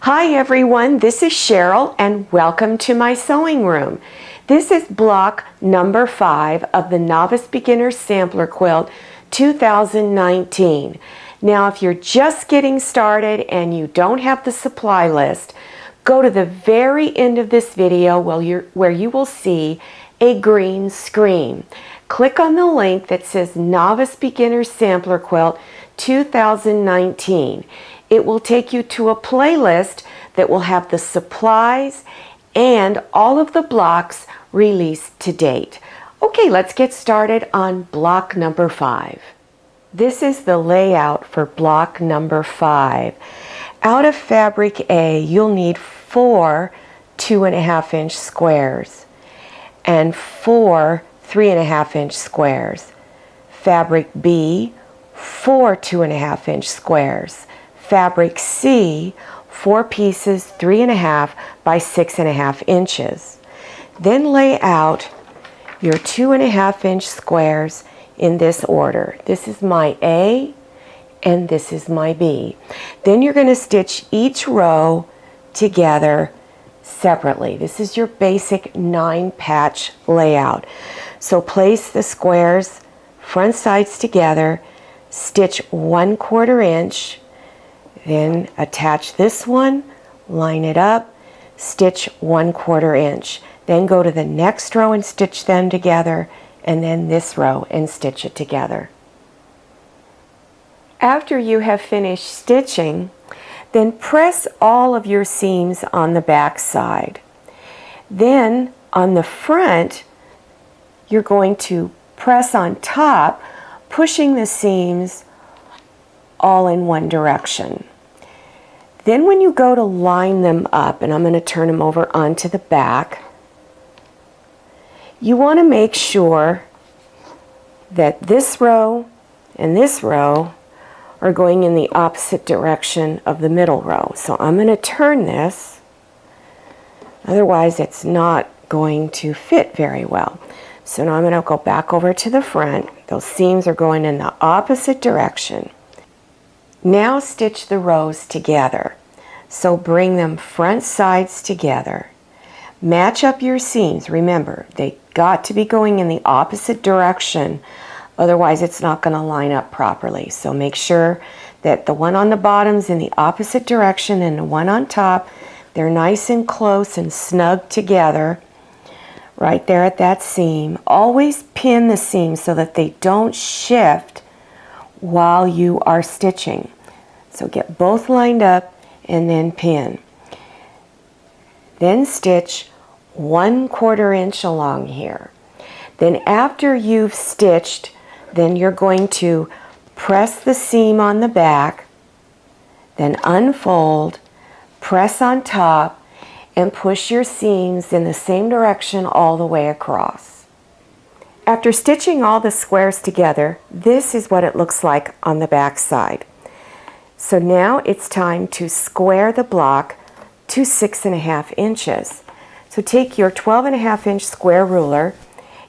Hi everyone, this is Cheryl and welcome to my sewing room. This is block number 5 of the Novice Beginners Sampler Quilt 2019. Now if you're just getting started and you don't have the supply list, go to the very end of this video where you will see a green screen. Click on the link that says Novice Beginners Sampler Quilt 2019. It will take you to a playlist that will have the supplies and all of the blocks released to date. Okay, let's get started on block number 5. This is the layout for block number 5. Out of fabric A, you'll need 4 2.5-inch squares and 4 3.5-inch squares. Fabric B, 4 2.5-inch squares. Fabric C, 4 pieces 3.5 by 6.5 inches. Then lay out your 2.5-inch squares in this order. This is my A and this is my B. Then you're going to stitch each row together separately. This is your basic 9-patch layout. So place the squares front sides together, stitch 1/4 inch, then attach this one, line it up, stitch 1/4 inch. Then go to the next row and stitch them together, and then this row and stitch it together. After you have finished stitching, then press all of your seams on the back side. Then on the front, you're going to press on top, pushing the seams all in one direction. Then when you go to line them up, and I'm going to turn them over onto the back, you want to make sure that this row and this row are going in the opposite direction of the middle row. So I'm going to turn this, otherwise it's not going to fit very well. So now I'm going to go back over to the front. Those seams are going in the opposite direction. Now stitch the rows together. So bring them front sides together. Match up your seams. Remember, they got to be going in the opposite direction, otherwise it's not going to line up properly. So make sure that the one on the bottom's in the opposite direction and the one on top, they're nice and close and snug together right there at that seam. Always pin the seams so that they don't shift while you are stitching. So get both lined up and then pin. Then stitch 1/4 inch along here. Then after you've stitched, then you're going to press the seam on the back, then unfold, press on top, and push your seams in the same direction all the way across. After stitching all the squares together, this is what it looks like on the back side. So now it's time to square the block to 6.5 inches. So take your 12.5-inch square ruler,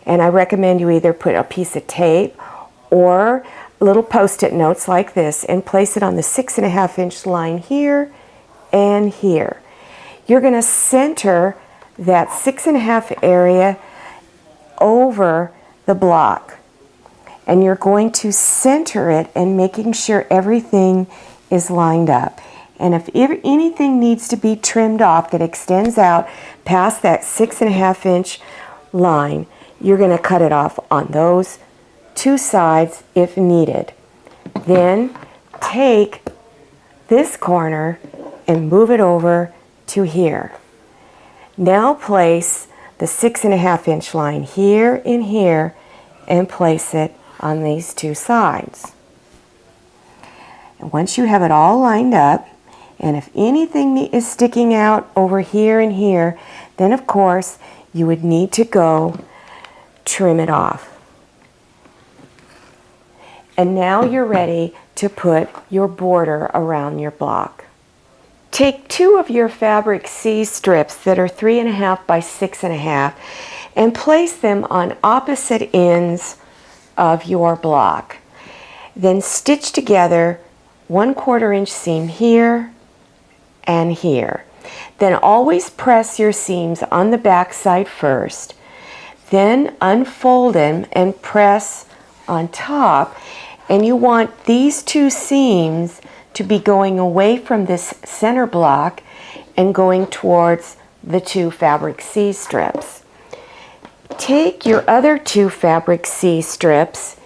and I recommend you either put a piece of tape or little post-it notes like this and place it on the 6.5-inch line here and here. You're going to center that 6.5 area over the block, and you're going to center it and making sure everything is lined up. And if anything needs to be trimmed off that extends out past that 6.5-inch line, you're going to cut it off on those two sides if needed. Then take this corner and move it over to here. Now place the 6.5-inch line here and here and place it on these two sides. And once you have it all lined up, and if anything is sticking out over here and here, then of course you would need to go trim it off. And now you're ready to put your border around your block. Take 2 of your fabric C strips that are 3.5 by 6.5 and place them on opposite ends of your block. Then stitch together 1/4 inch seam here and here. Then always press your seams on the back side first. Then unfold them and press on top. And you want these two seams to be going away from this center block and going towards the two fabric C strips. Take your other two fabric C strips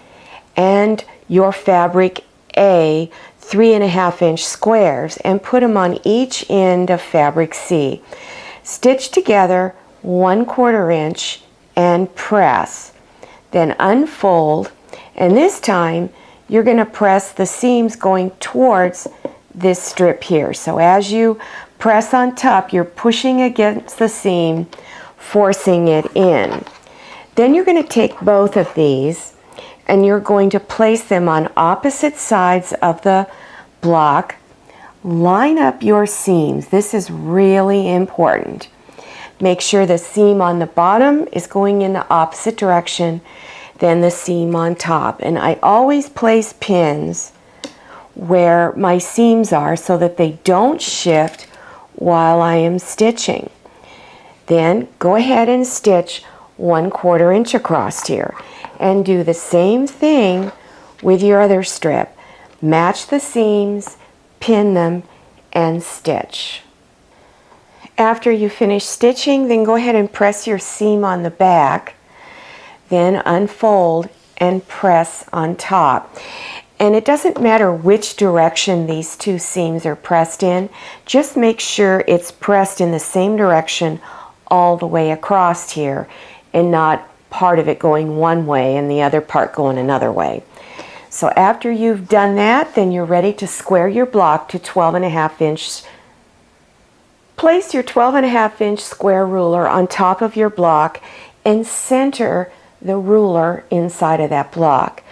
and your fabric A 3.5 inch squares and put them on each end of fabric C. Stitch together 1/4 inch and press. Then unfold, and this time you're going to press the seams going towards this strip here. So as you press on top, you're pushing against the seam, forcing it in. Then you're going to take both of these and you're going to place them on opposite sides of the block. Line up your seams. This is really important. Make sure the seam on the bottom is going in the opposite direction than the seam on top. And I always place pins where my seams are so that they don't shift while I am stitching. Then go ahead and stitch 1/4 inch across here and do the same thing with your other strip. Match the seams, pin them, and stitch. After you finish stitching, then go ahead and press your seam on the back, then unfold and press on top. And it doesn't matter which direction these two seams are pressed in, just make sure it's pressed in the same direction all the way across here and not part of it going one way and the other part going another way. So after you've done that, then you're ready to square your block to 12.5 inch. Place your 12.5 inch square ruler on top of your block and center the ruler inside of that block.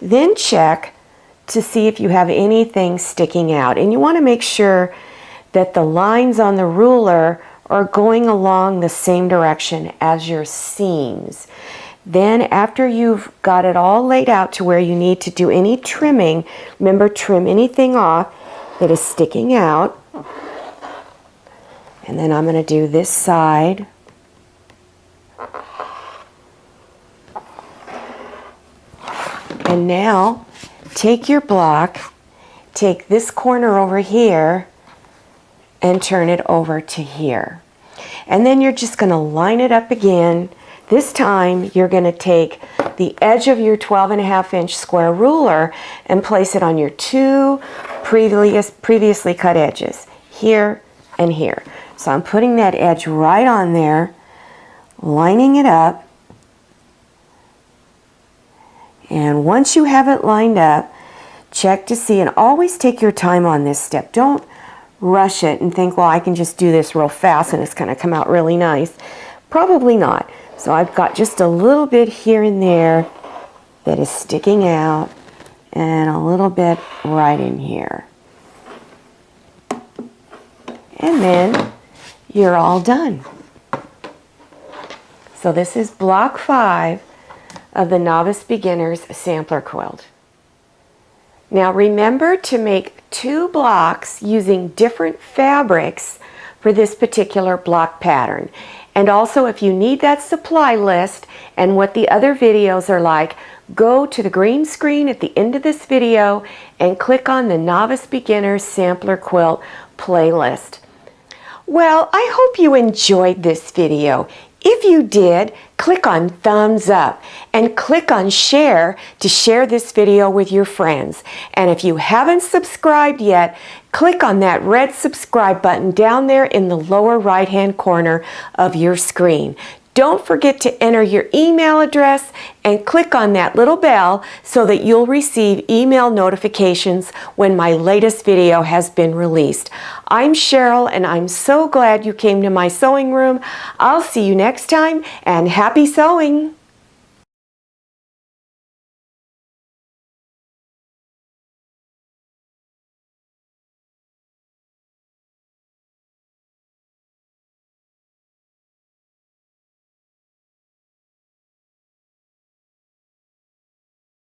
Then check to see if you have anything sticking out. And you want to make sure that the lines on the ruler are going along the same direction as your seams. Then after you've got it all laid out to where you need to do any trimming, remember, trim anything off that is sticking out. And then I'm going to do this side. And now take your block, take this corner over here and turn it over to here. And then you're just going to line it up again. This time you're going to take the edge of your 12.5 inch square ruler and place it on your two previously cut edges, here and here. So I'm putting that edge right on there, lining it up. And once you have it lined up, check to see, and always take your time on this step. Don't rush it and think, well, I can just do this real fast and it's going to come out really nice. Probably not. So I've got just a little bit here and there that is sticking out and a little bit right in here. And then you're all done. So this is block 5 of the Novice Beginners Sampler Quilt. Now remember to make 2 blocks using different fabrics for this particular block pattern. And also, if you need that supply list and what the other videos are like, go to the green screen at the end of this video and click on the Novice Beginners Sampler Quilt playlist. Well, I hope you enjoyed this video. If you did, click on thumbs up and click on share to share this video with your friends. And if you haven't subscribed yet, click on that red subscribe button down there in the lower right-hand corner of your screen. Don't forget to enter your email address and click on that little bell so that you'll receive email notifications when my latest video has been released. I'm Cheryl, and I'm so glad you came to my sewing room. I'll see you next time, and happy sewing!